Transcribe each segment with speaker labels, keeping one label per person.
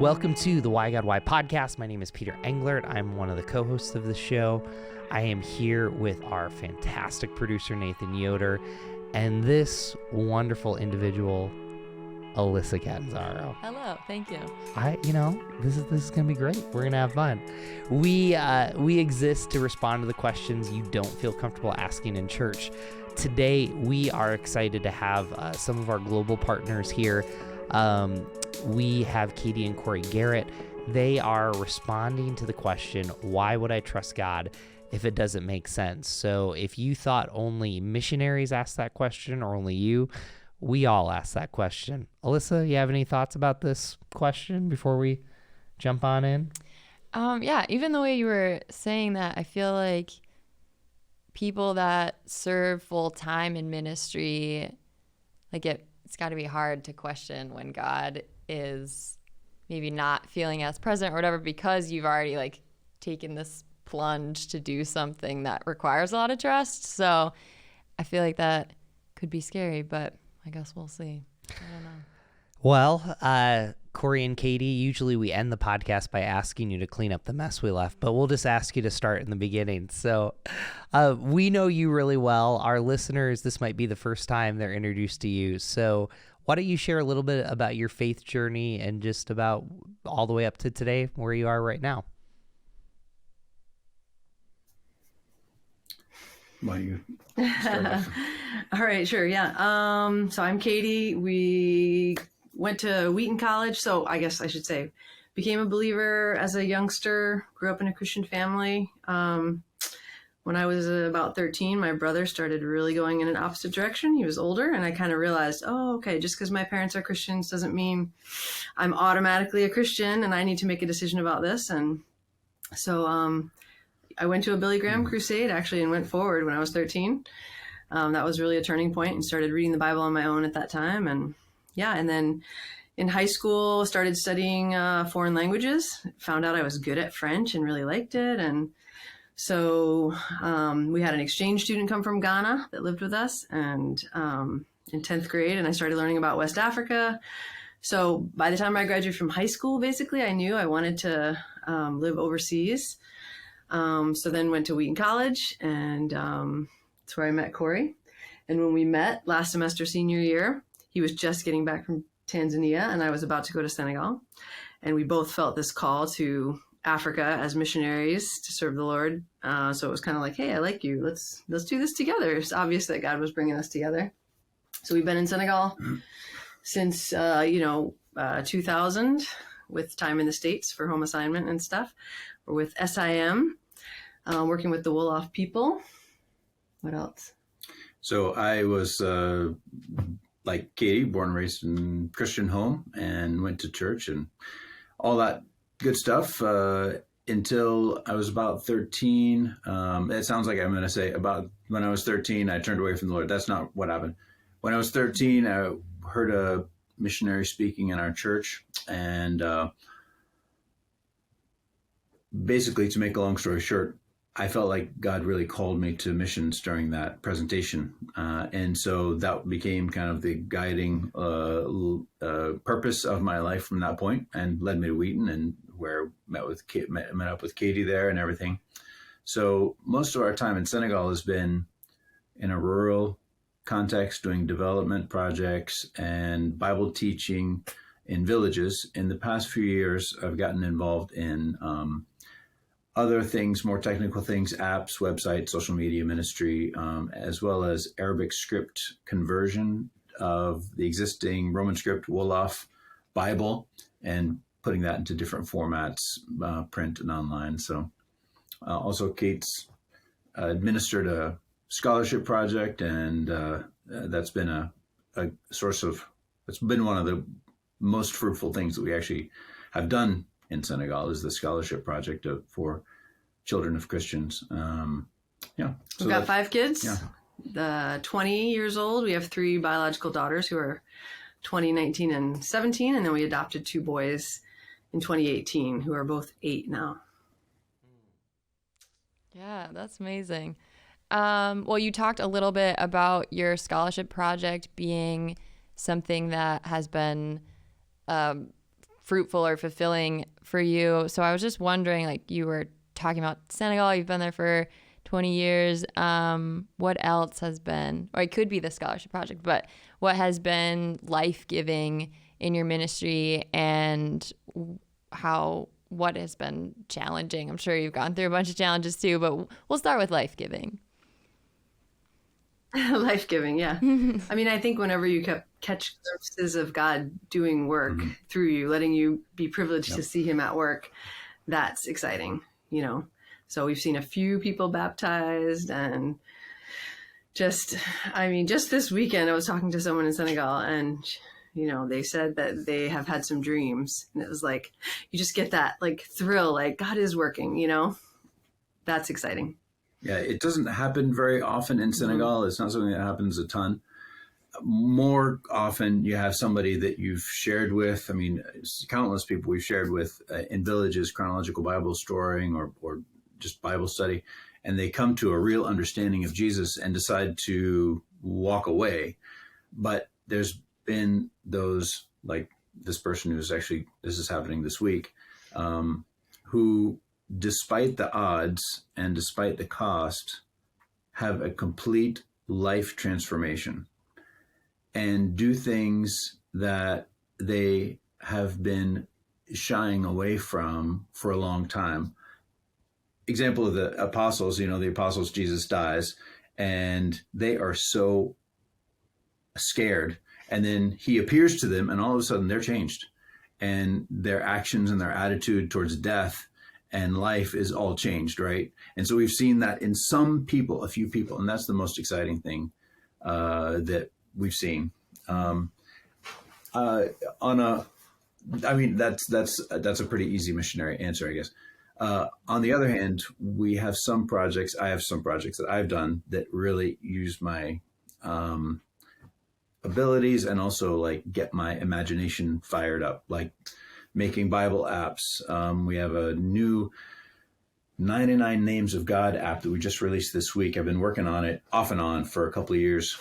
Speaker 1: Welcome to the Why God Why podcast. My name is Peter Englert. I'm one of the co-hosts of the show. I am here with our fantastic producer, Nathan Yoder, and this wonderful individual, Alyssa Catanzaro.
Speaker 2: Hello, thank you.
Speaker 1: This is gonna be great. We're gonna have fun. We exist to respond to the questions you don't feel comfortable asking in church. Today, we are excited to have some of our global partners here. We have Katie and Corey Garrett. They are responding to the question, why would I trust God if it doesn't make sense? So if you thought only missionaries asked that question or only you, we all ask that question. Alyssa, you have any thoughts about this question before we jump on in?
Speaker 2: Yeah, even the way you were saying that, I feel like people that serve full time in ministry, like it's got to be hard to question when God is maybe not feeling as present or whatever, because you've already like taken this plunge to do something that requires a lot of trust. So I feel like that could be scary, but I guess we'll see. I don't know.
Speaker 1: Well, Corey and Katie, usually we end the podcast by asking you to clean up the mess we left, but we'll just ask you to start in the beginning. So we know you really well. Our listeners, this might be the first time they're introduced to you. So why don't you share a little bit about your faith journey and just about all the way up to today, where you are right now?
Speaker 3: Why don't you start off?
Speaker 4: All right, sure, yeah. So I'm Katie. We went to Wheaton College, so I guess I should say became a believer as a youngster, grew up in a Christian family. When I was about 13, my brother started really going in an opposite direction. He was older, and I kind of realized, oh, okay, just because my parents are Christians doesn't mean I'm automatically a Christian, and I need to make a decision about this. And so I went to a Billy Graham crusade, actually, and went forward when I was 13. That was really a turning point, and started reading the Bible on my own at that time. And then in high school, started studying foreign languages, found out I was good at French and really liked it. And so we had an exchange student come from Ghana that lived with us, and in 10th grade, and I started learning about West Africa. So by the time I graduated from high school, basically, I knew I wanted to live overseas. So then went to Wheaton College, and that's where I met Corey. And when we met last semester, senior year, he was just getting back from Tanzania, and I was about to go to Senegal. And we both felt this call to Africa as missionaries to serve the Lord. So it was kind of like, hey, I like you. Let's do this together. It's obvious that God was bringing us together. So we've been in Senegal since 2000, with time in the States for home assignment and stuff. We're with SIM, working with the Wolof people. What else?
Speaker 3: So I was, like Katie, born and raised in Christian home, and went to church and all that good stuff until I was about 13. It sounds like I'm going to say about when I was 13, I turned away from the Lord. That's not what happened. When I was 13, I heard a missionary speaking in our church, and basically, to make a long story short, I felt like God really called me to missions during that presentation. And so that became kind of the guiding purpose of my life from that point, and led me to Wheaton, and where met up with Katie there and everything. So most of our time in Senegal has been in a rural context, doing development projects and Bible teaching in villages. In the past few years, I've gotten involved in other things, more technical things, apps, websites, social media ministry, as well as Arabic script conversion of the existing Roman script Wolof Bible, and putting that into different formats, print and online. So also Kate's administered a scholarship project, and that's been a source of, it's been one of the most fruitful things that we actually have done in Senegal, is the scholarship project for children of Christians. So
Speaker 4: we've got 5 kids.
Speaker 3: Yeah.
Speaker 4: 20 years old. We have 3 biological daughters who are 20, 19, and 17. And then we adopted 2 boys in 2018 who are both 8 now.
Speaker 2: Yeah, that's amazing. Well, you talked a little bit about your scholarship project being something that has been fruitful or fulfilling for you. So I was just wondering, like you were talking about Senegal, you've been there for 20 years. What else has been, or it could be the scholarship project, but what has been life-giving in your ministry, and what has been challenging? I'm sure you've gone through a bunch of challenges too, but we'll start with life-giving.
Speaker 4: Life-giving, yeah. I mean, I think whenever you catch glimpses of God doing work through you, letting you be privileged to see him at work, that's exciting, you know. So we've seen a few people baptized, and just this weekend I was talking to someone in Senegal, and you know, they said that they have had some dreams, and it was like, you just get that like thrill, like God is working, you know. That's exciting.
Speaker 3: Yeah, it doesn't happen very often in Senegal. It's not something that happens a ton. More often, you have somebody that you've shared with. I mean, countless people we've shared with in villages, chronological Bible storying or just Bible study, and they come to a real understanding of Jesus and decide to walk away. But there's been those, like this person who's actually, this is happening this week, who, despite the odds and despite the cost, have a complete life transformation and do things that they have been shying away from for a long time. Example of the apostles, you know, the apostles, Jesus dies, and they are so scared. And then he appears to them, and all of a sudden they're changed. And their actions and their attitude towards death and life is all changed, right? And so we've seen that in some people, a few people, and that's the most exciting thing that we've seen. That's a pretty easy missionary answer, I guess. On the other hand, I have some projects that I've done that really use my abilities and also like get my imagination fired up, like making Bible apps. We have a new 99 Names of God app that we just released this week. I've been working on it off and on for a couple of years.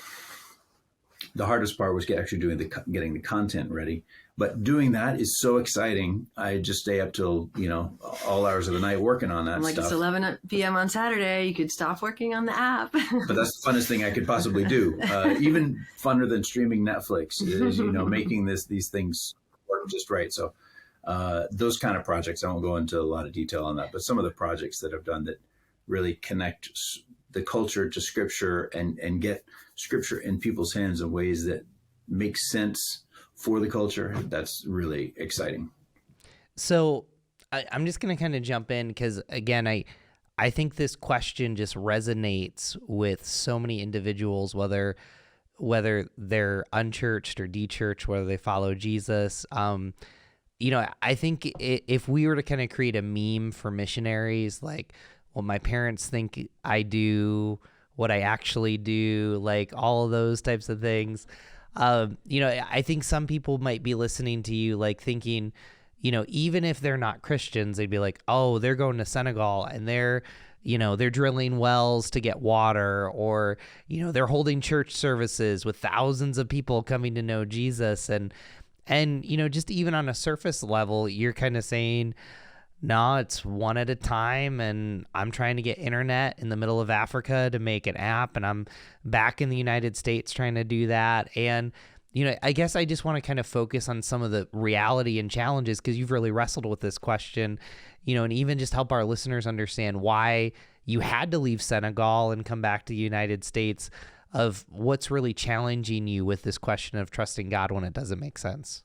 Speaker 3: The hardest part was getting the content ready. But doing that is so exciting. I just stay up till, you know, all hours of the night working on that stuff.
Speaker 4: It's 11 p.m. on Saturday. You could stop working on the app.
Speaker 3: But that's the funnest thing I could possibly do. Even funner than streaming Netflix is, you know, making these things work just right. So those kind of projects, I won't go into a lot of detail on that, but some of the projects that I've done that really connect the culture to Scripture and get Scripture in people's hands in ways that make sense for the culture, that's really exciting.
Speaker 1: So I'm just going to kind of jump in because, again, I think this question just resonates with so many individuals, whether they're unchurched or dechurched, whether they follow Jesus. You know, I think if we were to kind of create a meme for missionaries, like, well, my parents think I do what I actually do, like all of those types of things. You know, I think some people might be listening to you, like thinking, you know, even if they're not Christians, they'd be like, oh, they're going to Senegal and they're drilling wells to get water, or, you know, they're holding church services with thousands of people coming to know Jesus. And, you know, just even on a surface level, you're kind of saying, no, it's one at a time, and I'm trying to get internet in the middle of Africa to make an app, and I'm back in the United States trying to do that. And, you know, I guess I just want to kind of focus on some of the reality and challenges, because you've really wrestled with this question, you know, and even just help our listeners understand why you had to leave Senegal and come back to the United States, of what's really challenging you with this question of trusting God when it doesn't make sense.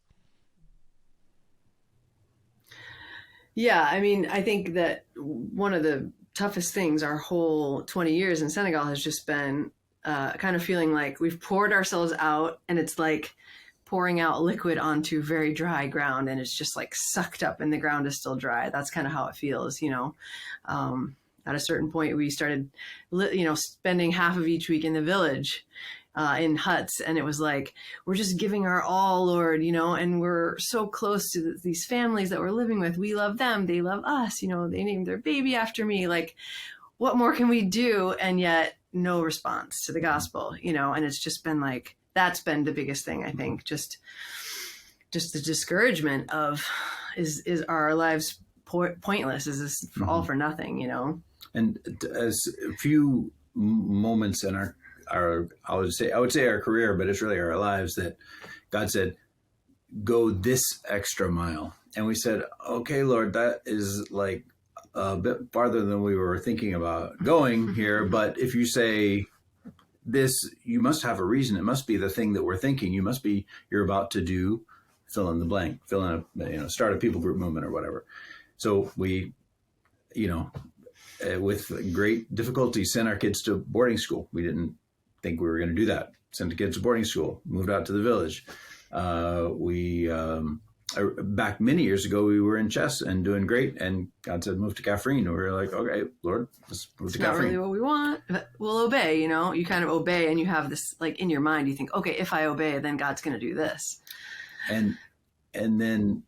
Speaker 4: Yeah, I mean, I think that one of the toughest things our whole 20 years in Senegal has just been kind of feeling like we've poured ourselves out, and it's like pouring out liquid onto very dry ground, and it's just like sucked up and the ground is still dry. That's kind of how it feels, you know. At a certain point, we started, you know, spending half of each week in the village in huts. And it was like, we're just giving our all, Lord, you know, and we're so close to these families that we're living with. We love them. They love us. You know, they named their baby after me. Like, what more can we do? And yet no response to the gospel, you know, and it's just been like, that's been the biggest thing, I think, just just the discouragement of, is are our lives pointless? Is this all for nothing, you know?
Speaker 3: And as a few moments in our I would say our career, but it's really our lives, that God said, go this extra mile. And we said, okay, Lord, that is like a bit farther than we were thinking about going here. But if you say this, you must have a reason. It must be the thing that we're thinking. You're about to do, fill in the blank, start a people group movement or whatever. So we, with great difficulty, sent our kids to boarding school. We didn't think we were going to do that. Sent the kids to boarding school, moved out to the village. Back many years ago, we were in Chess and doing great, and God said, move to Kaffrine. And we were like, okay, Lord, let's move to Kaffrine.
Speaker 4: Not really what we want, but we'll obey, you kind of obey, and you have this, like, in your mind, you think, okay, if I obey, then God's going to do this.
Speaker 3: And then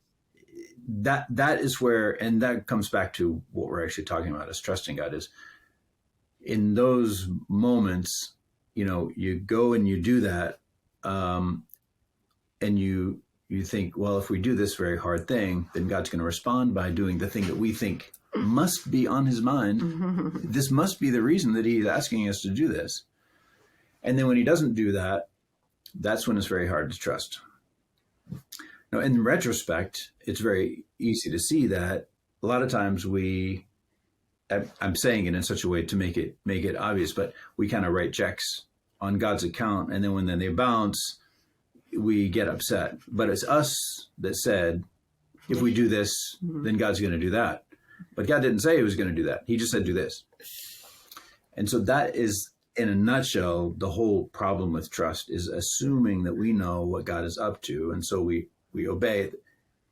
Speaker 3: that is where, and that comes back to what we're actually talking about, is trusting God. Is in those moments, you go and you do that, and you think, well, if we do this very hard thing, then God's going to respond by doing the thing that we think must be on his mind. This must be the reason that he's asking us to do this. And then when he doesn't do that, that's when it's very hard to trust. Now, in retrospect, it's very easy to see that a lot of times I'm saying it in such a way to make it obvious, but we kind of write checks on God's account, and then when they bounce, we get upset. But it's us that said, if we do this, then God's going to do that. But God didn't say he was going to do that. He just said, do this. And so that is, in a nutshell, the whole problem with trust, is assuming that we know what God is up to. And so we obey.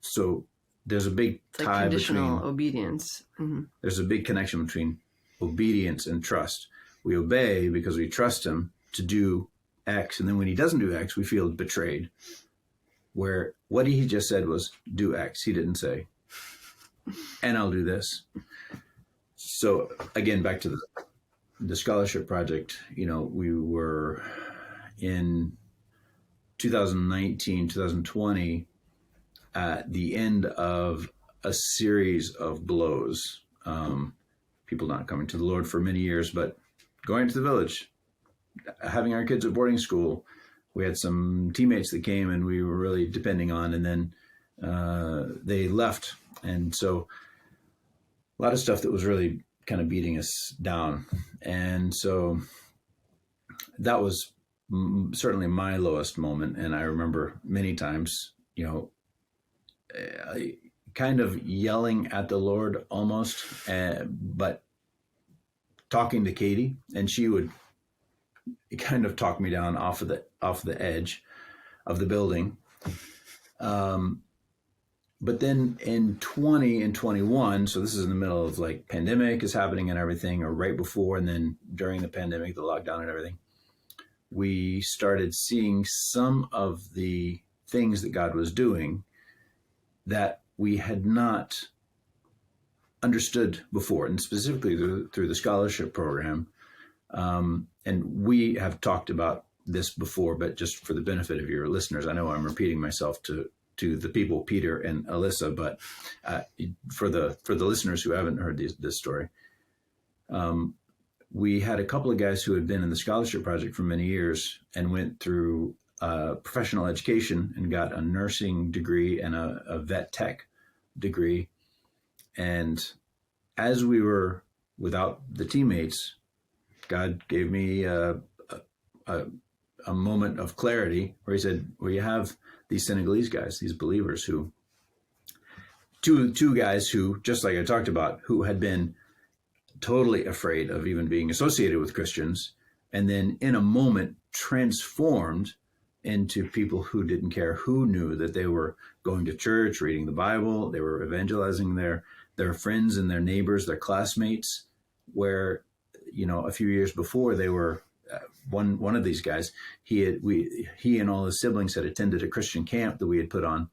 Speaker 3: So there's a big tie
Speaker 4: conditional obedience. Mm-hmm.
Speaker 3: There's a big connection between obedience and trust. We obey because we trust him to do X, and then when he doesn't do X, we feel betrayed. Where what he just said was, do X. He didn't say, and I'll do this. So again, back to the scholarship project, we were in 2019, 2020, at the end of a series of blows. People not coming to the Lord for many years, but going to the village, having our kids at boarding school. We had some teammates that came and we were really depending on, and then they left. And so a lot of stuff that was really kind of beating us down. And so that was certainly my lowest moment. And I remember many times, kind of yelling at the Lord almost, but talking to Katie, and she would kind of talk me down off the edge of the building. But then in 20 and 21, so this is in the middle of like pandemic is happening and everything, or right before, and then during the pandemic, the lockdown and everything, we started seeing some of the things that God was doing that we had not understood before, and specifically through the scholarship program. And we have talked about this before, but just for the benefit of your listeners, I know I'm repeating myself to the people, Peter and Alyssa, but for the listeners who haven't heard this story, we had a couple of guys who had been in the scholarship project for many years and went through professional education and got a nursing degree and a vet tech degree. And as we were without the teammates, God gave me a moment of clarity where he said, well, you have these Senegalese guys, these believers who, two guys who, just like I talked about, who had been totally afraid of even being associated with Christians, and then in a moment transformed into people who didn't care, who knew that they were going to church, reading the Bible, they were evangelizing their friends and their neighbors, their classmates, where, a few years before they were, one of these guys, he and all his siblings had attended a Christian camp that we had put on.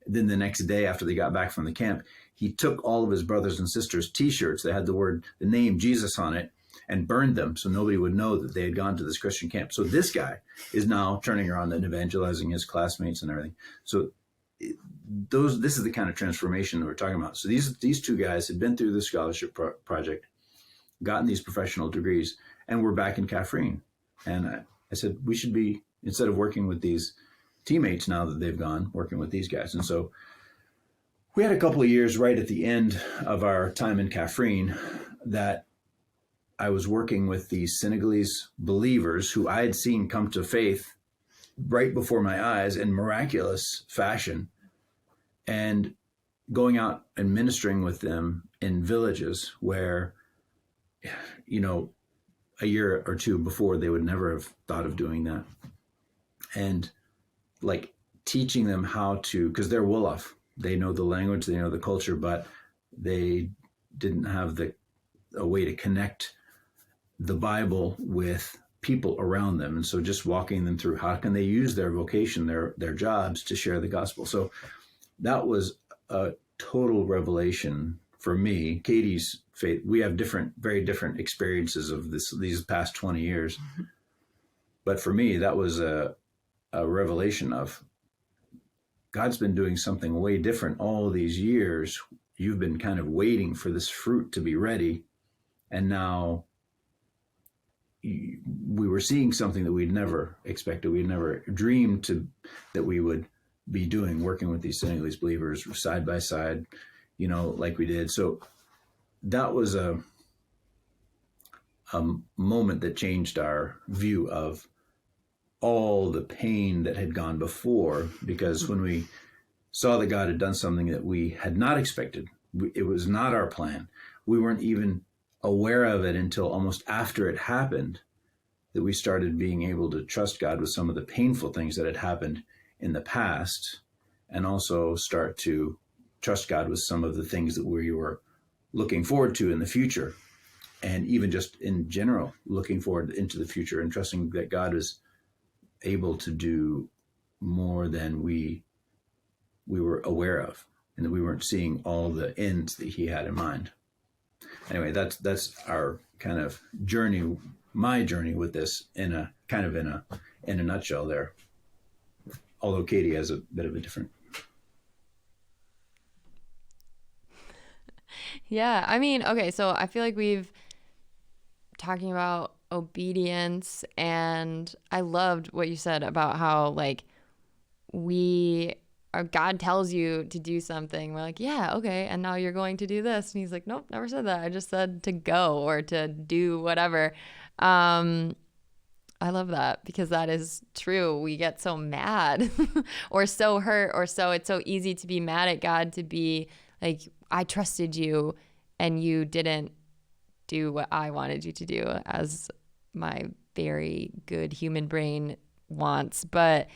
Speaker 3: Then the next day after they got back from the camp, he took all of his brothers and sisters' T-shirts that had the name Jesus on it, and burned them so nobody would know that they had gone to this Christian camp. So this guy is now turning around and evangelizing his classmates and everything. So this is the kind of transformation that we're talking about. So these two guys had been through the scholarship project, gotten these professional degrees, and we're back in Kaffrine. And I said, we should be, instead of working with these teammates now that they've gone, working with these guys. And so we had a couple of years right at the end of our time in Kaffrine that I was working with these Senegalese believers who I had seen come to faith right before my eyes in miraculous fashion, and going out and ministering with them in villages where, you know, a year or two before they would never have thought of doing that. And like teaching them how to, because they're Wolof, they know the language, they know the culture, but they didn't have a way to connect the Bible with people around them. And so just walking them through how can they use their vocation, their jobs to share the gospel. So that was a total revelation for me. Katie's faith, we have very different experiences of these past 20 years. Mm-hmm. But for me, that was a revelation of God's been doing something way different all these years. You've been kind of waiting for this fruit to be ready. And now we were seeing something that we'd never expected. We'd never dreamed that we would be doing, working with these Senegalese believers side by side, you know, like we did. So that was a moment that changed our view of all the pain that had gone before, because when we saw that God had done something that we had not expected, it was not our plan. We weren't even aware of it until almost after it happened, that we started being able to trust God with some of the painful things that had happened in the past, and also start to trust God with some of the things that we were looking forward to in the future. And even just in general, looking forward into the future and trusting that God is able to do more than we were aware of, and that we weren't seeing all the ends that he had in mind. Anyway, that's our kind of journey, my journey with this in a nutshell there. Although Katie has a bit of a different.
Speaker 2: Yeah, I mean, okay, so I feel like we've talking about obedience, and I loved what you said about how like God tells you to do something. We're like, yeah, okay, and now you're going to do this. And he's like, nope, never said that. I just said to go or to do whatever. I love that, because that is true. We get so mad or so hurt, or so it's so easy to be mad at God, to be like, I trusted you and you didn't do what I wanted you to do, as my very good human brain wants. But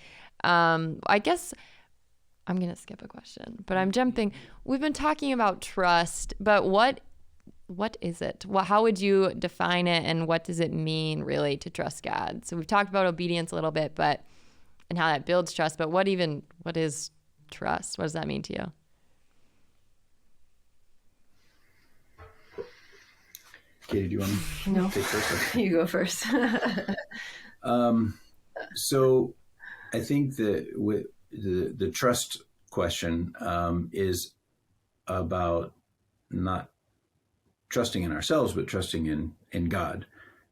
Speaker 2: I guess I'm going to skip a question, but I'm jumping. We've been talking about trust, but what is it? How would you define it, and what does it mean really to trust God? So we've talked about obedience a little bit, and how that builds trust, but what is trust? What does that mean to you?
Speaker 3: Katie, do you want to take first?
Speaker 4: You go first.
Speaker 3: So I think that with the trust question is about not trusting in ourselves, but trusting in God.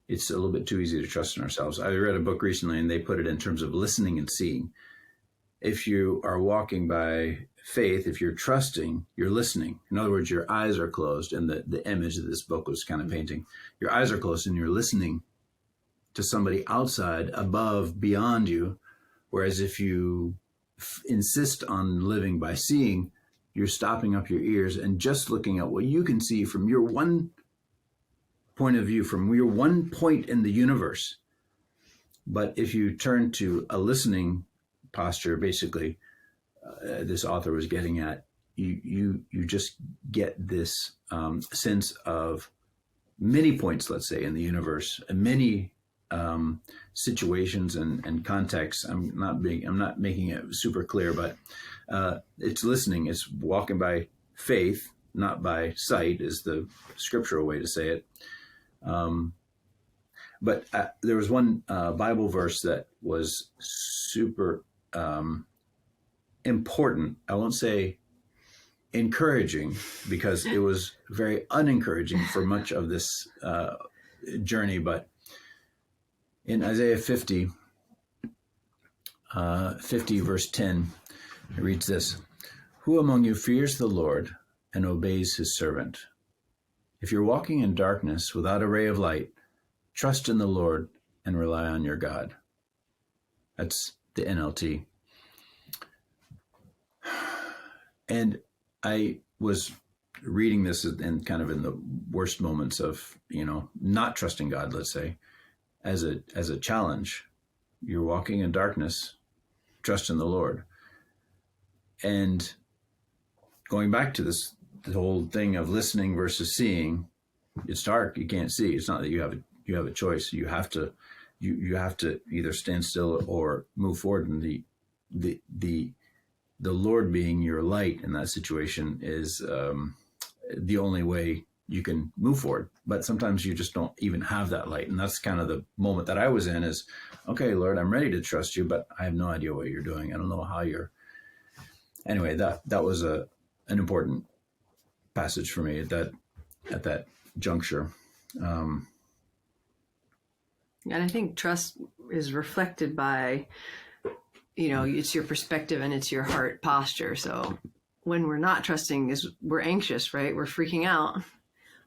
Speaker 3: It's a little bit too easy to trust in ourselves. I read a book recently, and they put it in terms of listening and seeing. If you are walking by faith, if you're trusting, you're listening. In other words, your eyes are closed, and the image that this book was kind of painting, your eyes are closed and you're listening to somebody outside, above, beyond you. Whereas if you insist on living by seeing, you're stopping up your ears and just looking at what you can see from your one point of view, from your one point in the universe. But if you turn to a listening posture, basically, this author was getting at, you just get this sense of many points, let's say, in the universe, and many situations and contexts. I'm not making it super clear, but it's listening. It's walking by faith, not by sight, is the scriptural way to say it. But there was one Bible verse that was super important. I won't say encouraging, because it was very unencouraging for much of this journey. But in Isaiah 50, 50 verse 10, it reads this: "Who among you fears the Lord and obeys his servant? If you're walking in darkness without a ray of light, trust in the Lord and rely on your God." That's the NLT. And I was reading this and kind of in the worst moments of, not trusting God, let's say, as a challenge. You're walking in darkness, trust in the Lord. And going back to the whole thing of listening versus seeing, it's dark, you can't see. It's not that you have a choice. You have to either stand still or move forward. And the Lord being your light in that situation is the only way you can move forward. But sometimes you just don't even have that light. And that's kind of the moment that I was in is, okay, Lord, I'm ready to trust you, but I have no idea what you're doing. I don't know how you're. Anyway, that was an important passage for me at that juncture.
Speaker 4: And I think trust is reflected by, it's your perspective and it's your heart posture. So when we're not trusting, we're anxious, right? We're freaking out.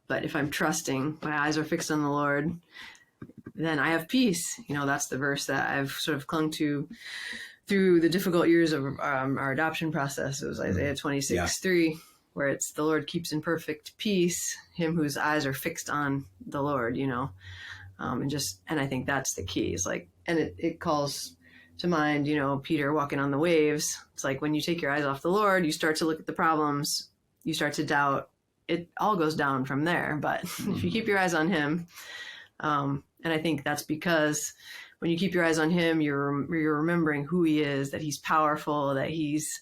Speaker 4: But if I'm trusting, my eyes are fixed on the Lord, then I have peace. That's the verse that I've sort of clung to through the difficult years of our adoption process. It was Isaiah 26:3, where it's the Lord keeps in perfect peace him whose eyes are fixed on the Lord, and I think that's the key. It's like, and it calls to mind, Peter walking on the waves. It's like when you take your eyes off the Lord, you start to look at the problems, you start to doubt. It all goes down from there. But if you keep your eyes on him, and I think that's because when you keep your eyes on him, you're remembering who he is, that he's powerful, that he's,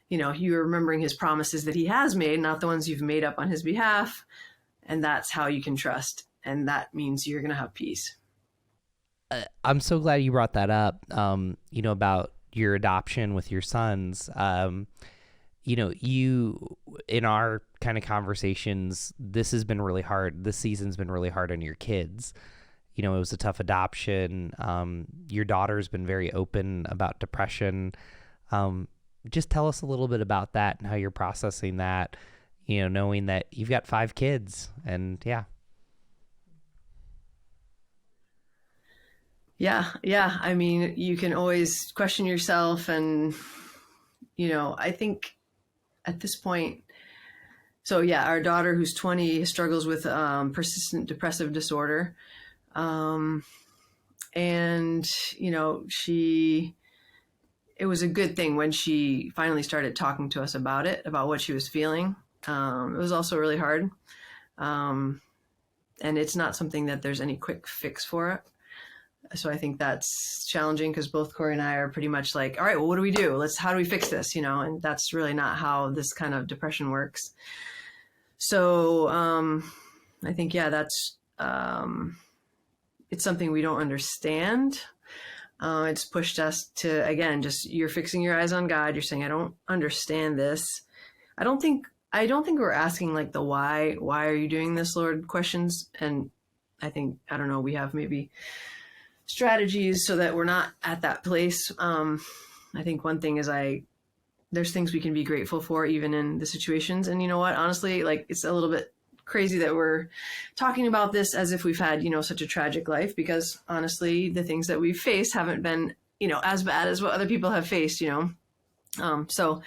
Speaker 4: you're remembering his promises that he has made, not the ones you've made up on his behalf. And that's how you can trust. And that means you're going to have peace.
Speaker 1: I'm so glad you brought that up, about your adoption with your sons. You, in our kind of conversations, this has been really hard. This season's been really hard on your kids. It was a tough adoption. Your daughter's been very open about depression. Just tell us a little bit about that and how you're processing that, knowing that you've got 5 kids and yeah.
Speaker 4: Yeah. I mean, you can always question yourself. And, I think at this point, so yeah, our daughter who's 20 struggles with persistent depressive disorder. And, it was a good thing when she finally started talking to us about what she was feeling. It was also really hard. And it's not something that there's any quick fix for it. So I think that's challenging because both Corey and I are pretty much like, all right, well, what do we do? How do we fix this? And that's really not how this kind of depression works. So I think, that's, it's something we don't understand. It's pushed us to, again, just you're fixing your eyes on God. You're saying, I don't understand this. I don't think we're asking like the why are you doing this, Lord, questions. And I think, I don't know, we have maybe strategies so that we're not at that place. I think one thing is there's things we can be grateful for even in the situations. And you know what, honestly, like it's a little bit crazy that we're talking about this as if we've had, such a tragic life, because honestly, the things that we've faced haven't been, as bad as what other people have faced, so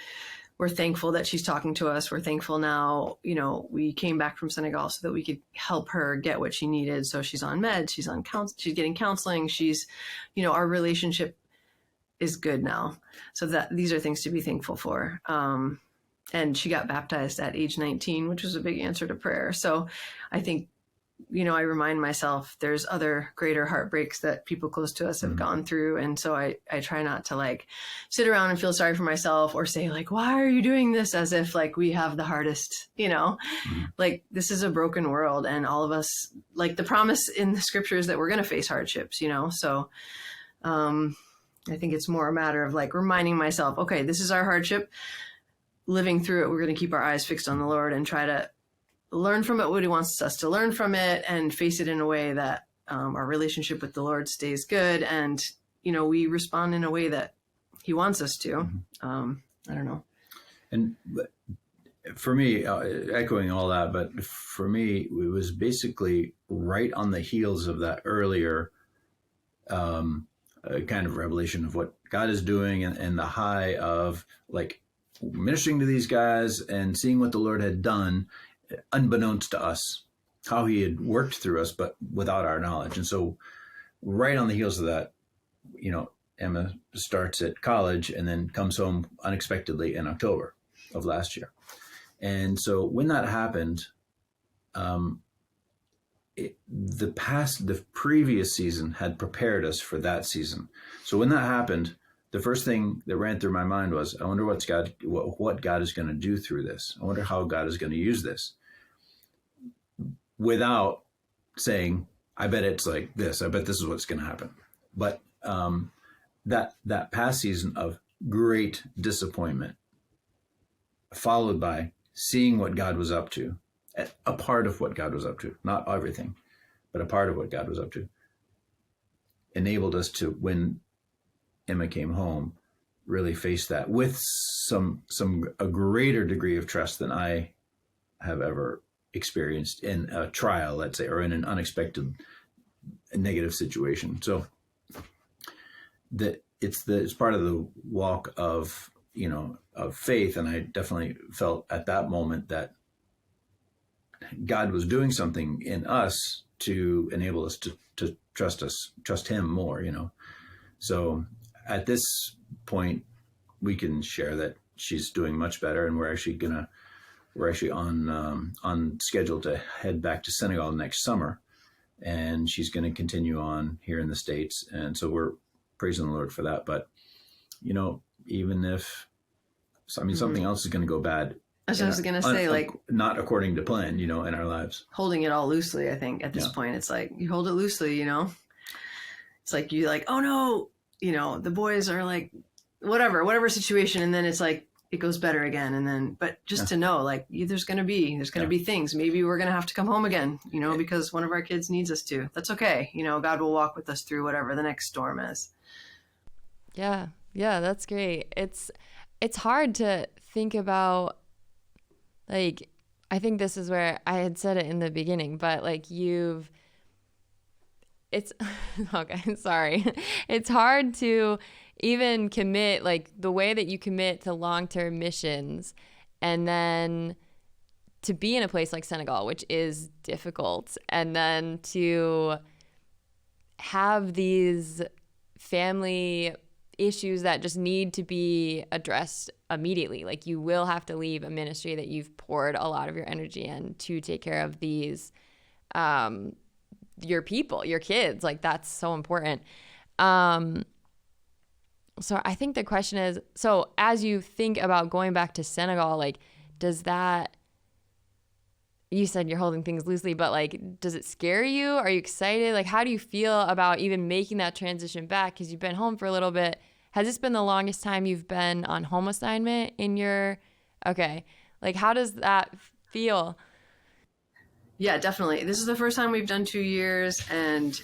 Speaker 4: we're thankful that she's talking to us. We're thankful now, we came back from Senegal so that we could help her get what she needed. So she's on meds, she's getting counseling. She's, our relationship is good now. So that these are things to be thankful for. And she got baptized at age 19, which was a big answer to prayer. So I think, I remind myself there's other greater heartbreaks that people close to us have gone through. And so I try not to like sit around and feel sorry for myself or say like, why are you doing this? As if like we have the hardest, like this is a broken world and all of us, like the promise in the scriptures that we're going to face hardships, so I think it's more a matter of like reminding myself, okay, this is our hardship. Living through it, we're going to keep our eyes fixed on the Lord and try to learn from it what he wants us to learn from it, and face it in a way that our relationship with the Lord stays good, and we respond in a way that he wants us to. I don't know.
Speaker 3: And for me, echoing all that, but for me, it was basically right on the heels of that earlier kind of revelation of what God is doing, and the high of like ministering to these guys and seeing what the Lord had done, unbeknownst to us, how he had worked through us, but without our knowledge. And so right on the heels of that, Emma starts at college and then comes home unexpectedly in October of last year. And so when that happened, the previous season had prepared us for that season. So when that happened, the first thing that ran through my mind was, I wonder what God is going to do through this. I wonder how God is going to use this, without saying, I bet it's like this. I bet this is what's going to happen. But that past season of great disappointment, followed by seeing what God was up to, a part of what God was up to, not everything, but a part of what God was up to, enabled us to, when Emma came home, really face that with a greater degree of trust than I have ever experienced in a trial, let's say, or in an unexpected negative situation. So that it's part of the walk of faith, and I definitely felt at that moment that God was doing something in us to enable us to trust him more. So at this point, we can share that she's doing much better, and we're actually on schedule to head back to Senegal next summer, and she's going to continue on here in the States. And so we're praising the Lord for that. But even if something else is going to go bad,
Speaker 4: As I was going to say, like,
Speaker 3: not according to plan, in our lives.
Speaker 4: Holding it all loosely, I think, at this point. It's like, you hold it loosely, It's like, you like, oh no, the boys are like, whatever situation. And then it's like, it goes better again. And then, but just to know, like, there's going to be things. Maybe we're going to have to come home again, because one of our kids needs us to. That's okay. God will walk with us through whatever the next storm is.
Speaker 2: Yeah. Yeah, that's great. It's hard to think about, like, I think this is where I had said it in the beginning, but like okay, sorry. It's hard to even commit, like the way that you commit to long-term missions, and then to be in a place like Senegal, which is difficult, and then to have these family issues that just need to be addressed immediately. Like, you will have to leave a ministry that you've poured a lot of your energy in to take care of these your people, your kids. Like, that's so important. So I think the question is, so as you think about going back to Senegal, like, you said you're holding things loosely, but like, does it scare you? Are you excited? Like, how do you feel about even making that transition back? Because you've been home for a little bit. Has this been the longest time you've been on home assignment okay. Like, how does that feel?
Speaker 4: Yeah, definitely. This is the first time we've done 2 years. And,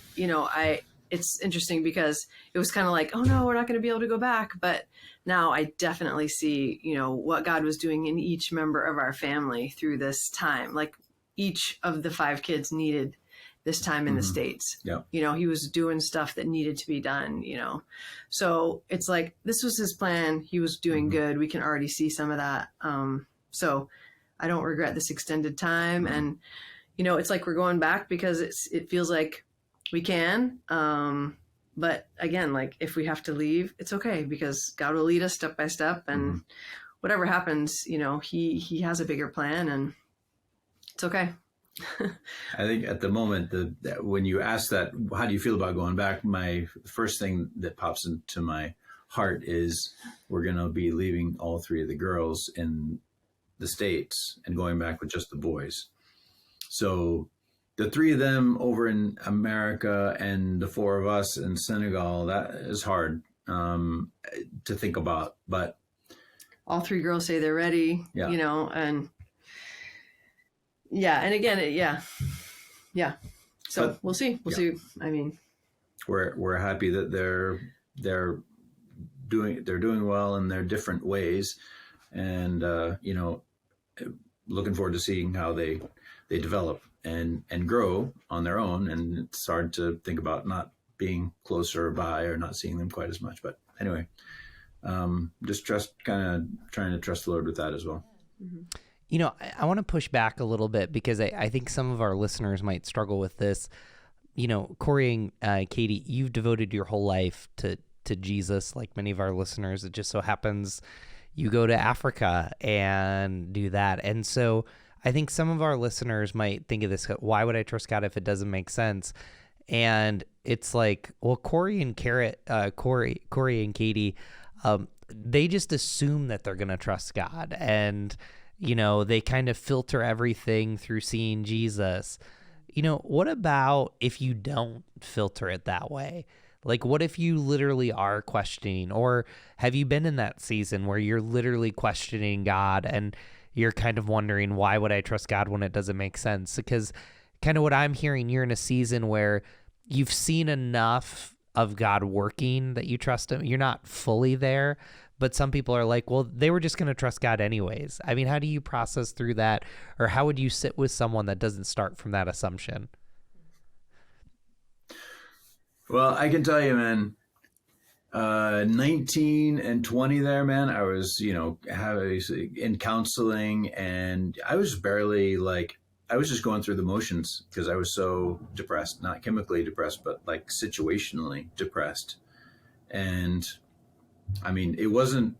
Speaker 4: it's interesting because it was kind of like, oh no, we're not going to be able to go back. But now I definitely see, what God was doing in each member of our family through this time. Like, each of the 5 kids needed this time in the States.
Speaker 3: Yeah.
Speaker 4: He was doing stuff that needed to be done, So it's like, this was his plan. He was doing good. We can already see some of that. So I don't regret this extended time. And, it's like we're going back because it feels like we can. But again, like, if we have to leave, it's okay, because God will lead us step by step, and whatever happens, he has a bigger plan, and it's okay.
Speaker 3: I think at the moment, when you ask that, how do you feel about going back? My first thing that pops into my heart is we're going to be leaving all 3 of the girls in the States and going back with just the boys. So the 3 of them over in America and the 4 of us in Senegal, that is hard. to think about. But
Speaker 4: all three girls say they're ready,
Speaker 3: Yeah.
Speaker 4: you know, and yeah. And again, yeah. So
Speaker 3: But-
Speaker 4: we'll see. We'll see. I mean,
Speaker 3: we're happy that they're doing well in their different ways, and looking forward to seeing how they develop and grow on their own. And it's hard to think about not being closer by or not seeing them quite as much. But anyway, just kind of trying to trust the Lord with that as well.
Speaker 1: You know, I want to push back a little bit because I think some of our listeners might struggle with this. You know, Corey and Katie, you've devoted your whole life to Jesus, like many of our listeners. It just so happens you go to Africa and do that. And so I think some of our listeners might think of this, why would I trust God if it doesn't make sense? And it's like, well, Corey and Katie, they just assume that they're going to trust God. And, you know, they kind of filter everything through seeing Jesus. You know, what about if you don't filter it that way? Like, what if you literally are questioning, or have you been in that season where you're literally questioning God and you're kind of wondering, why would I trust God when it doesn't make sense? Because kind of what I'm hearing, you're in a season where you've seen enough of God working that you trust him. You're not fully there, but some people are like, well, they were just going to trust God anyways. I mean, how do you process through that? Or how would you sit with someone that doesn't start from that assumption?
Speaker 3: Well, I can tell you, man, 19 and 20 there, man, I was, in counseling, and I was barely I was just going through the motions because I was so depressed, not chemically depressed, but like situationally depressed. And I mean, it wasn't,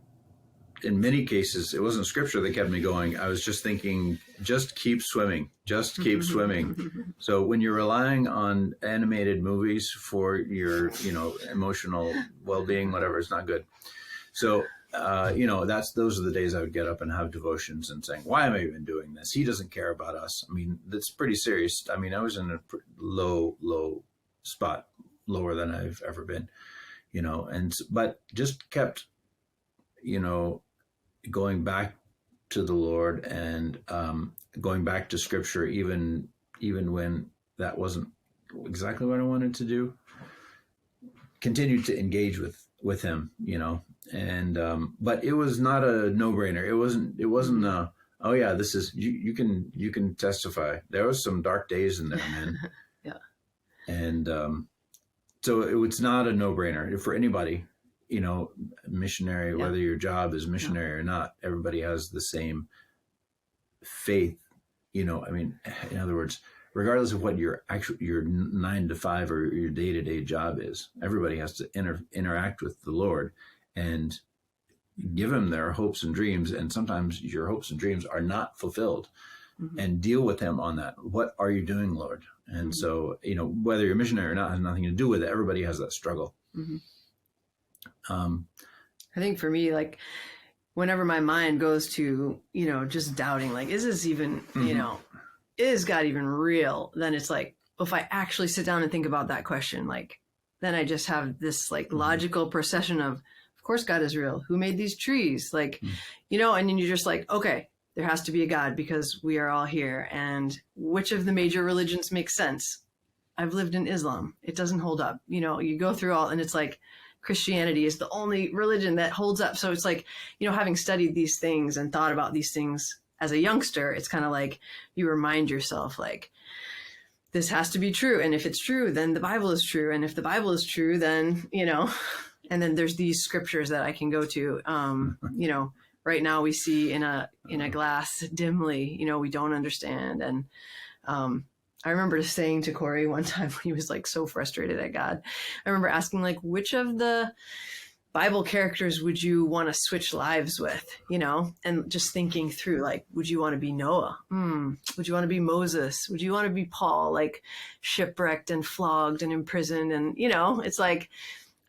Speaker 3: in many cases, it wasn't scripture that kept me going. I was just thinking, just keep swimming, just keep swimming. So when you're relying on animated movies for your, emotional well-being, whatever, it's not good. So, those are the days I would get up and have devotions and saying, why am I even doing this? He doesn't care about us. I mean, that's pretty serious. I mean, I was in a low spot, lower than I've ever been, but just kept, going back to the Lord and going back to scripture, even when that wasn't exactly what I wanted to do, continued to engage with him, and but it was not a no-brainer. It wasn't oh yeah, this is, you can testify. There was some dark days in there, man.
Speaker 4: Yeah.
Speaker 3: And so it was not a no-brainer for anybody, missionary, whether your job is missionary or not. Everybody has the same faith, I mean, in other words, regardless of what your 9 to 5 or your day-to-day job is, everybody has to interact with the Lord and give him their hopes and dreams. And sometimes your hopes and dreams are not fulfilled, and deal with him on that. What are you doing, Lord? And so, whether you're a missionary or not has nothing to do with it. Everybody has that struggle.
Speaker 4: I think for me, like, whenever my mind goes to, just doubting, like, is this even, is God even real? Then it's like, if I actually sit down and think about that question, like, then I just have this like logical procession of course God is real. Who made these trees? Like, and then you're just like, okay, there has to be a God because we are all here. And which of the major religions makes sense? I've lived in Islam. It doesn't hold up. You go through all, and it's like Christianity is the only religion that holds up. So it's like, having studied these things and thought about these things as a youngster, it's kind of like you remind yourself, like, this has to be true. And if it's true, then the Bible is true. And if the Bible is true, then, and then there's these scriptures that I can go to. Right now we see in a glass dimly, we don't understand. And I remember saying to Corey one time when he was like so frustrated at God, I remember asking, like, which of the Bible characters would you want to switch lives with, and just thinking through, like, would you want to be Noah? Would you want to be Moses? Would you want to be Paul, like shipwrecked and flogged and imprisoned? And, it's like,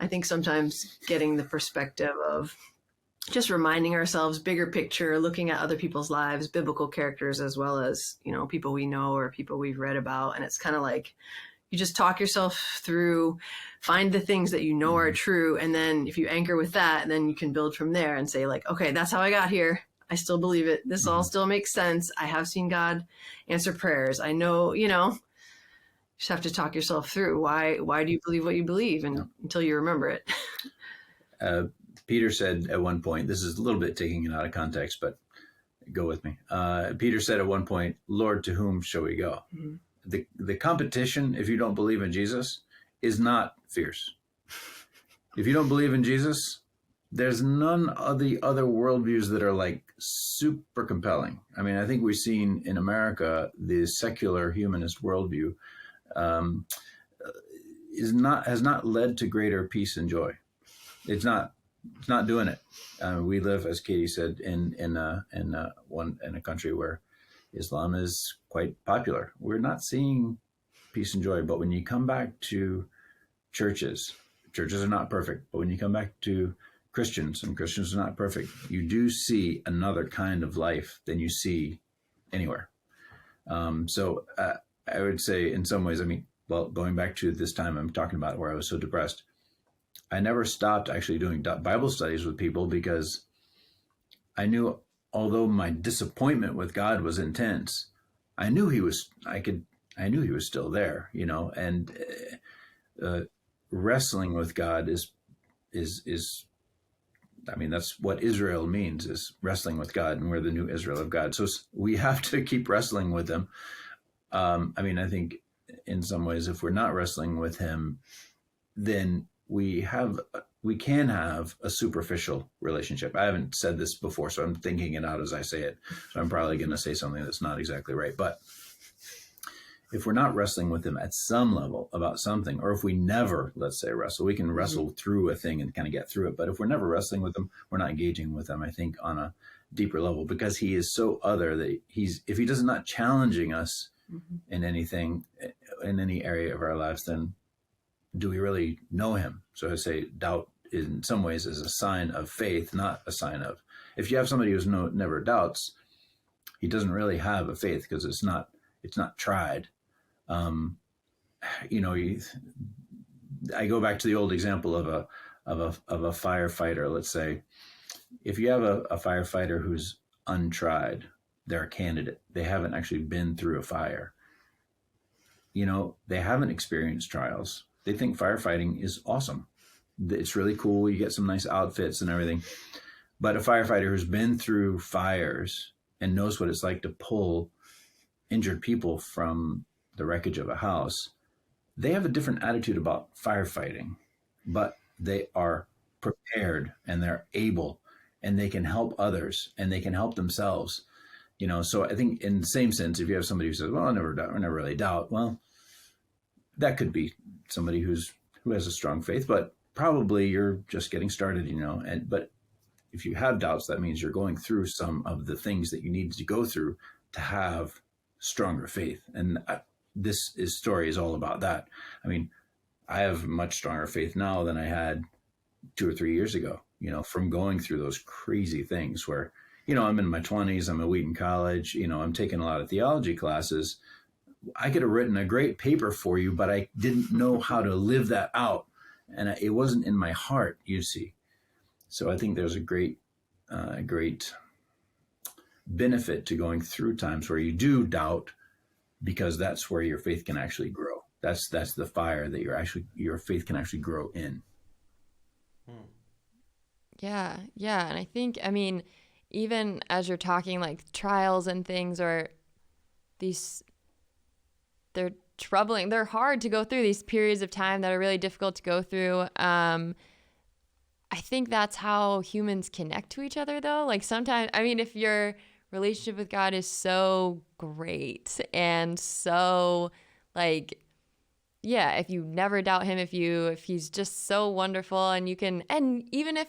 Speaker 4: I think sometimes getting the perspective of just reminding ourselves, bigger picture, looking at other people's lives, biblical characters, as well as, people we know or people we've read about. And it's kind of like, you just talk yourself through, find the things that you know are true. And then if you anchor with that, then you can build from there and say like, okay, that's how I got here. I still believe it. This all still makes sense. I have seen God answer prayers. I know, you just have to talk yourself through why do you believe what you believe until you remember it.
Speaker 3: Peter said at one point, this is a little bit taking it out of context, but go with me. Peter said at one point, Lord, to whom shall we go? Mm-hmm. The competition, if you don't believe in Jesus, is not fierce. If you don't believe in Jesus, there's none of the other worldviews that are like super compelling. I mean, I think we've seen in America, the secular humanist worldview has not led to greater peace and joy. It's not doing it. We live, as Katie said, in a country where Islam is quite popular. We're not seeing peace and joy. But when you come back to churches are not perfect. But when you come back to Christians, and Christians are not perfect, you do see another kind of life than you see anywhere. So I would say, in some ways, going back to this time I'm talking about where I was so depressed, I never stopped actually doing Bible studies with people because I knew, although my disappointment with God was intense, I knew he was still there, and wrestling with God is that's what Israel means, is wrestling with God, and we're the new Israel of God. So we have to keep wrestling with him. I think in some ways, if we're not wrestling with him, then we can have a superficial relationship. I haven't said this before, so I'm thinking it out as I say it. So I'm probably going to say something that's not exactly right. But if we're not wrestling with him at some level about something, or if we never, let's say, wrestle, we can wrestle through a thing and kind of get through it. But if we're never wrestling with him, we're not engaging with him, I think, on a deeper level, because he is so other that if he does not challenging us in anything, in any area of our lives, then do we really know him? So I say doubt in some ways is a sign of faith, not a sign of. If you have somebody who's never doubts, he doesn't really have a faith because it's not tried. I go back to the old example of a firefighter. Let's say, if you have a firefighter who's untried, they're a candidate. They haven't actually been through a fire. They haven't experienced trials. They think firefighting is awesome. It's really cool. You get some nice outfits and everything. But a firefighter who's been through fires and knows what it's like to pull injured people from the wreckage of a house, they have a different attitude about firefighting, but they are prepared and they're able, and they can help others and they can help themselves. So I think in the same sense, if you have somebody who says, well, I never really doubt, well, that could be somebody who has a strong faith, but probably you're just getting started, but if you have doubts, that means you're going through some of the things that you need to go through to have stronger faith. And this story is all about that. I have much stronger faith now than I had 2 or 3 years ago, from going through those crazy things where, I'm in my 20s, I'm at Wheaton College, I'm taking a lot of theology classes. I could have written a great paper for you, but I didn't know how to live that out. And it wasn't in my heart, you see. So I think there's a great benefit to going through times where you do doubt, because that's where your faith can actually grow. That's the fire that your faith can actually grow in.
Speaker 2: Yeah. And I think, even as you're talking, like trials and things, or they're troubling, they're hard to go through, these periods of time that are really difficult to go through. I think that's how humans connect to each other, though. Like sometimes, if your relationship with God is so great and so if you never doubt him, if he's just so wonderful, and even if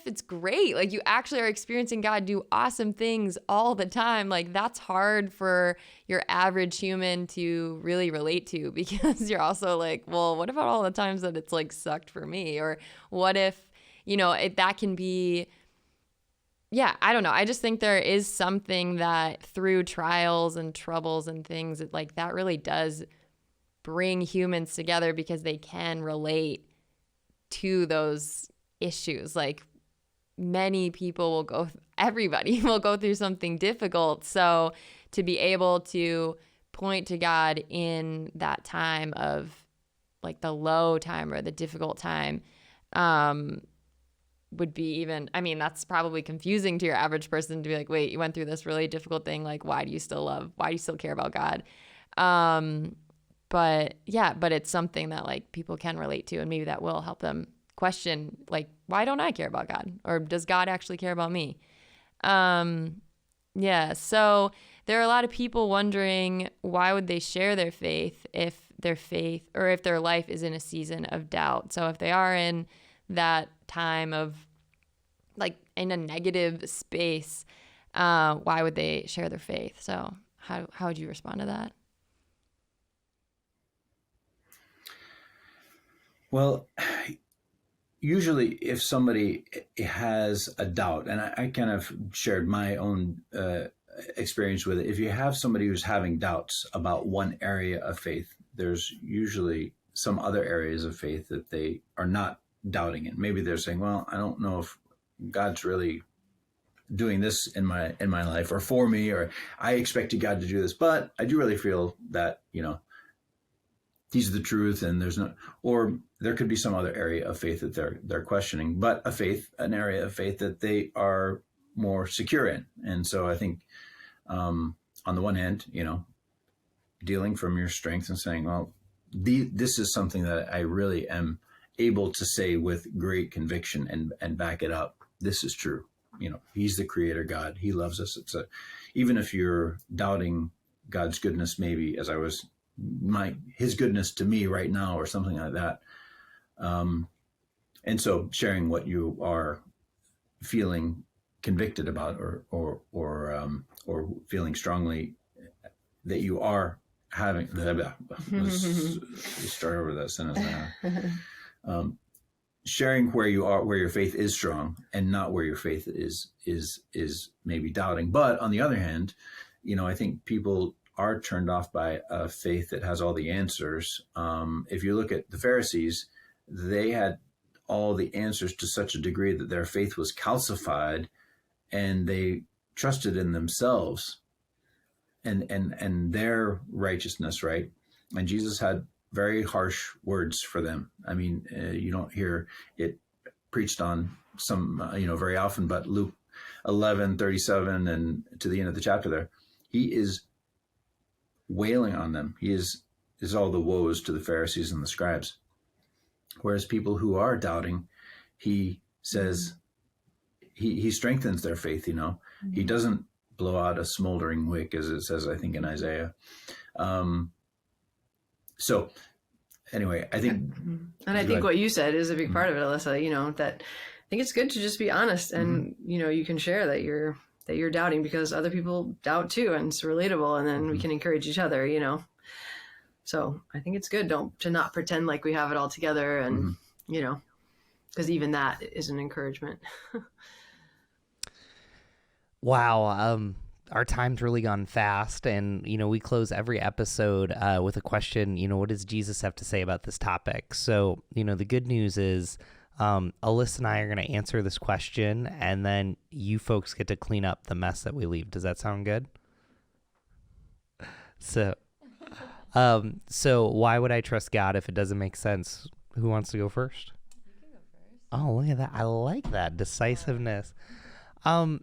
Speaker 2: it's great, you actually are experiencing God do awesome things all the time, that's hard for your average human to really relate to, because you're also well, what about all the times that it's sucked for me? Or what if, that can be, I don't know. I just think there is something that through trials and troubles and things that really does bring humans together because they can relate to those issues. Like many people everybody will go through something difficult. So to be able to point to God in that time of like the low time or the difficult time, would be even, I mean, that's probably confusing to your average person to be like, wait, you went through this really difficult thing. Like, why do you still care about God? But it's something that like people can relate to, and maybe that will help them question, like, why don't I care about God? Or does God actually care about me? So there are a lot of people wondering, why would they share their faith if their life is in a season of doubt? So if they are in that time of like in a negative space, why would they share their faith? So how would you respond to that?
Speaker 3: Well, usually if somebody has a doubt, and I kind of shared my own experience with it, if you have somebody who's having doubts about one area of faith, there's usually some other areas of faith that they are not doubting in. Maybe they're saying, well, I don't know if God's really doing this in my life or for me, or I expected God to do this, but I do really feel that, these are the truth, and there's no, or there could be some other area of faith that they're questioning, but an area of faith that they are more secure in. And so I think, on the one hand, dealing from your strength and saying, well, this is something that I really am able to say with great conviction and back it up. This is true. He's the creator God. He loves us. Even if you're doubting God's goodness, maybe as I was, his goodness to me right now, or something like that. And so sharing what you are feeling convicted about, or feeling strongly that you are having. Let's start over that sentence now. Sharing where you are, where your faith is strong, and not where your faith is maybe doubting. But on the other hand, I think people are turned off by a faith that has all the answers. If you look at the Pharisees, they had all the answers to such a degree that their faith was calcified, and they trusted in themselves and their righteousness, right? And Jesus had very harsh words for them. I mean, you don't hear it preached on very often, but Luke 11:37 and to the end of the chapter there, he is wailing on them. He is all the woes to the Pharisees and the scribes. Whereas people who are doubting, he says, he strengthens their faith, Mm-hmm. He doesn't blow out a smoldering wick, as it says, I think, in Isaiah. So anyway, I think...
Speaker 4: And I think what you said is a big part of it, Alyssa, that I think it's good to just be honest, and, you can share that you're doubting, because other people doubt too, and it's relatable, and then we can encourage each other, So I think it's good to not pretend like we have it all together, and, because even that is an encouragement.
Speaker 1: Wow. Our time's really gone fast, and, we close every episode with a question, what does Jesus have to say about this topic? So, the good news is Alyssa and I are going to answer this question, and then you folks get to clean up the mess that we leave. Does that sound good? So why would I trust God if it doesn't make sense? Who wants to go first? You can go first. Oh, look at that. I like that decisiveness. Corey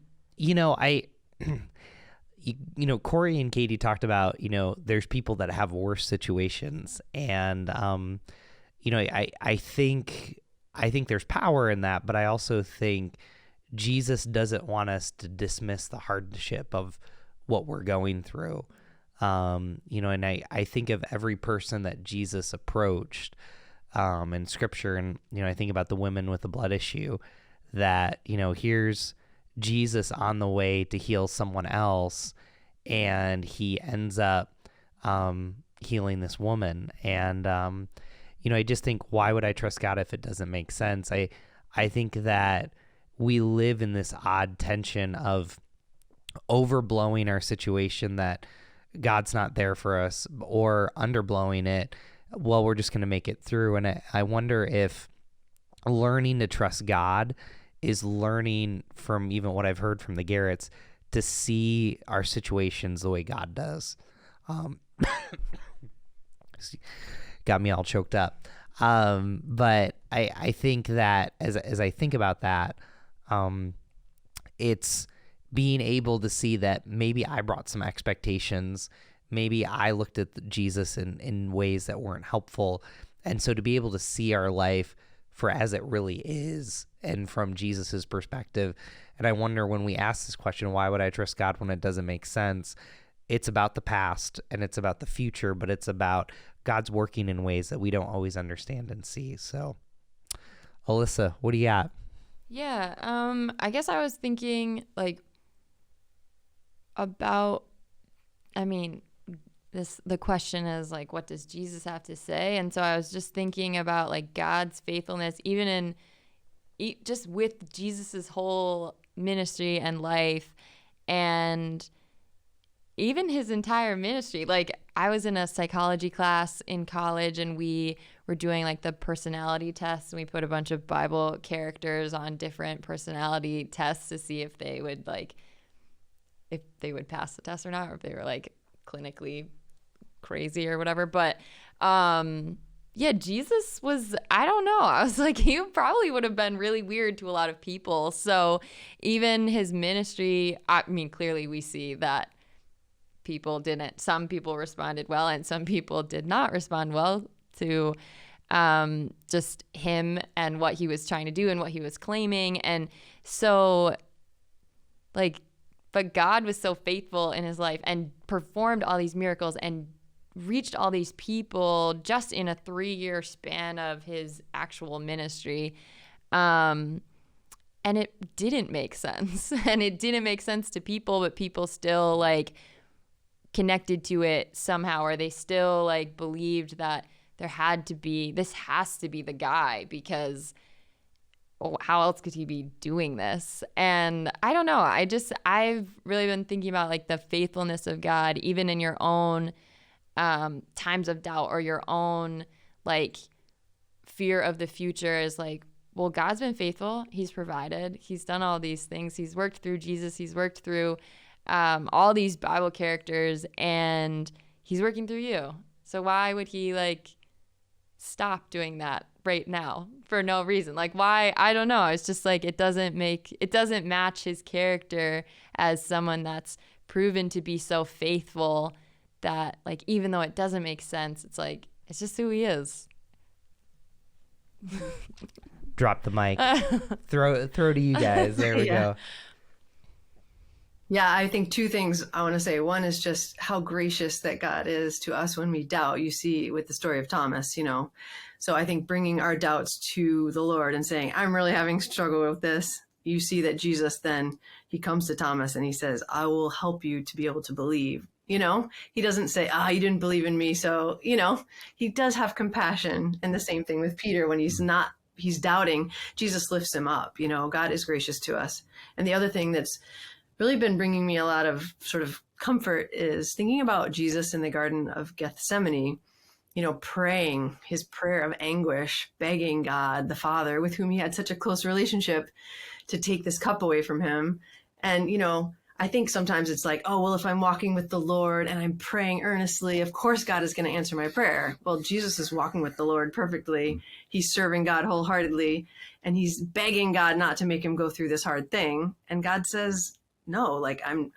Speaker 1: and Katie talked about, there's people that have worse situations, and, I think there's power in that, but I also think Jesus doesn't want us to dismiss the hardship of what we're going through. And I think of every person that Jesus approached in Scripture, and, I think about the women with the blood issue, that, here's Jesus on the way to heal someone else, and he ends up healing this woman. And, I just think, why would I trust God if it doesn't make sense? I think that we live in this odd tension of overblowing our situation, that God's not there for us, or underblowing it, well, we're just going to make it through. And I wonder if learning to trust God is learning from even what I've heard from the Garretts to see our situations the way God does. Got me all choked up. But I think that as I think about that, it's being able to see that maybe I brought some expectations. Maybe I looked at Jesus in ways that weren't helpful. And so to be able to see our life for as it really is and from Jesus's perspective. And I wonder, when we ask this question, why would I trust God when it doesn't make sense? It's about the past and it's about the future, but it's about God's working in ways that we don't always understand and see. So, Alyssa, what do you got?
Speaker 2: Yeah, I guess I was thinking like about, I mean, the question is like, what does Jesus have to say? And so I was just thinking about like God's faithfulness, even in just with Jesus's whole ministry and life, and even his entire ministry. Like, I was in a psychology class in college, and we were doing like the personality tests, and we put a bunch of Bible characters on different personality tests to see if they would pass the test or not, or if they were like clinically crazy or whatever. But yeah, Jesus was, I don't know, I was like, he probably would have been really weird to a lot of people. So even his ministry, I mean, clearly we see that some people responded well and some people did not respond well to just him and what he was trying to do and what he was claiming. And so like, but God was so faithful in his life and performed all these miracles and reached all these people just in a 3-year span of his actual ministry. And it didn't make sense. And it didn't make sense to people, but people still like connected to it somehow, or they still like believed that this has to be the guy, because how else could he be doing this? And I don't know. I've really been thinking about like the faithfulness of God, even in your own times of doubt or your own like fear of the future, is like, well, God's been faithful. He's provided. He's done all these things. He's worked through Jesus. He's worked through all these Bible characters, and he's working through you. So why would he like stop doing that right now for no reason? Like, why? I don't know. It's just like, it doesn't match his character as someone that's proven to be so faithful that like, even though it doesn't make sense, it's like, it's just who he is.
Speaker 1: Drop the mic. throw to you guys. There we go.
Speaker 4: Yeah, I think two things I want to say. One is just how gracious that God is to us when we doubt. You see with the story of Thomas, So I think bringing our doubts to the Lord and saying, I'm really having struggle with this. You see that Jesus then, he comes to Thomas and he says, I will help you to be able to believe. He doesn't say, you didn't believe in me. So, he does have compassion. And the same thing with Peter when he's doubting, Jesus lifts him up. God is gracious to us. And the other thing that's really been bringing me a lot of sort of comfort is thinking about Jesus in the Garden of Gethsemane, praying his prayer of anguish, begging God, the Father, with whom he had such a close relationship, to take this cup away from him. And, I think sometimes it's like, oh, well, if I'm walking with the Lord and I'm praying earnestly, of course God is going to answer my prayer. Well, Jesus is walking with the Lord perfectly. He's serving God wholeheartedly, and he's begging God not to make him go through this hard thing. And God says, no, like I'm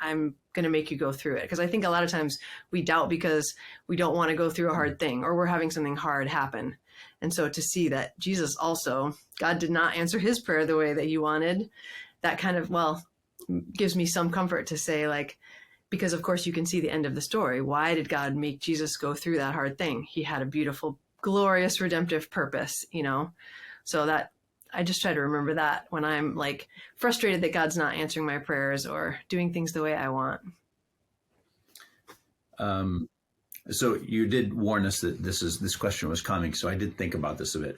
Speaker 4: going to make you go through it. Because I think a lot of times we doubt because we don't want to go through a hard thing, or we're having something hard happen. And so to see that Jesus also, God did not answer his prayer the way that he wanted, that kind of, gives me some comfort to say, like, because of course you can see the end of the story. Why did God make Jesus go through that hard thing? He had a beautiful, glorious, redemptive purpose, So that I just try to remember that when I'm like frustrated that God's not answering my prayers or doing things the way I want.
Speaker 3: So you did warn us that this question was coming. So I did think about this a bit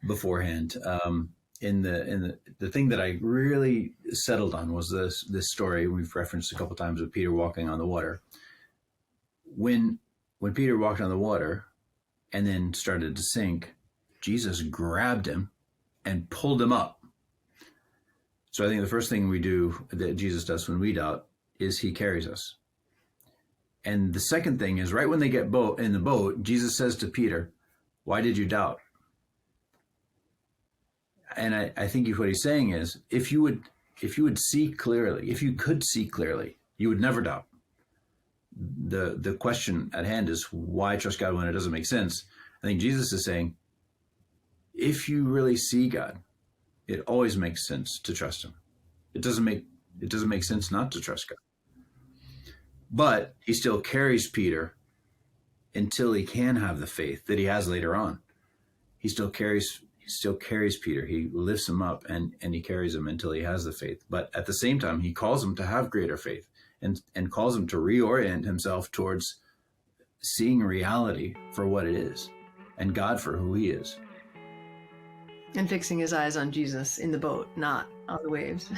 Speaker 3: beforehand. In the thing that I really settled on was this story we've referenced a couple times of Peter walking on the water. when Peter walked on the water and then started to sink, Jesus grabbed him and pulled him up. So I think the first thing we do, that Jesus does when we doubt, is he carries us. And the second thing is, right when they get in the boat, Jesus says to Peter, "Why did you doubt?" And I think what he's saying is, if you would see clearly, if you could see clearly, you would never doubt. The question at hand is, why trust God when it doesn't make sense? I think Jesus is saying, if you really see God, it always makes sense to trust him. It doesn't make sense not to trust God. But he still carries Peter until he can have the faith that he has later on. He still carries Peter. He lifts him up and he carries him until he has the faith. But at the same time, he calls him to have greater faith and calls him to reorient himself towards seeing reality for what it is and God for who he is.
Speaker 4: And fixing his eyes on Jesus in the boat, not on the waves.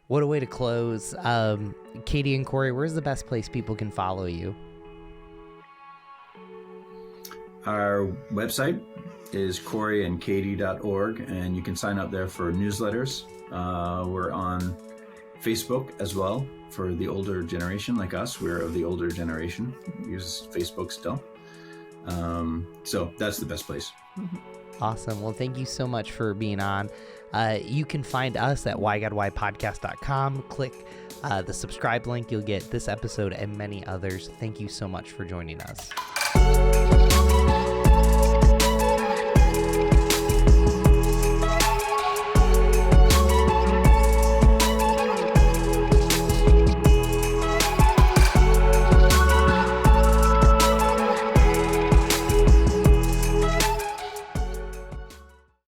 Speaker 1: What a way to close. Katie and Corey, where's the best place people can follow you?
Speaker 3: Our website is coreyandkatie.org, and you can sign up there for newsletters. We're on Facebook as well for the older generation like us. We're of the older generation, use Facebook still. So that's the best place.
Speaker 1: Awesome. Well, thank you so much for being on. You can find us at whygodwhypodcast.com. Click the subscribe link. You'll get this episode and many others. Thank you so much for joining us.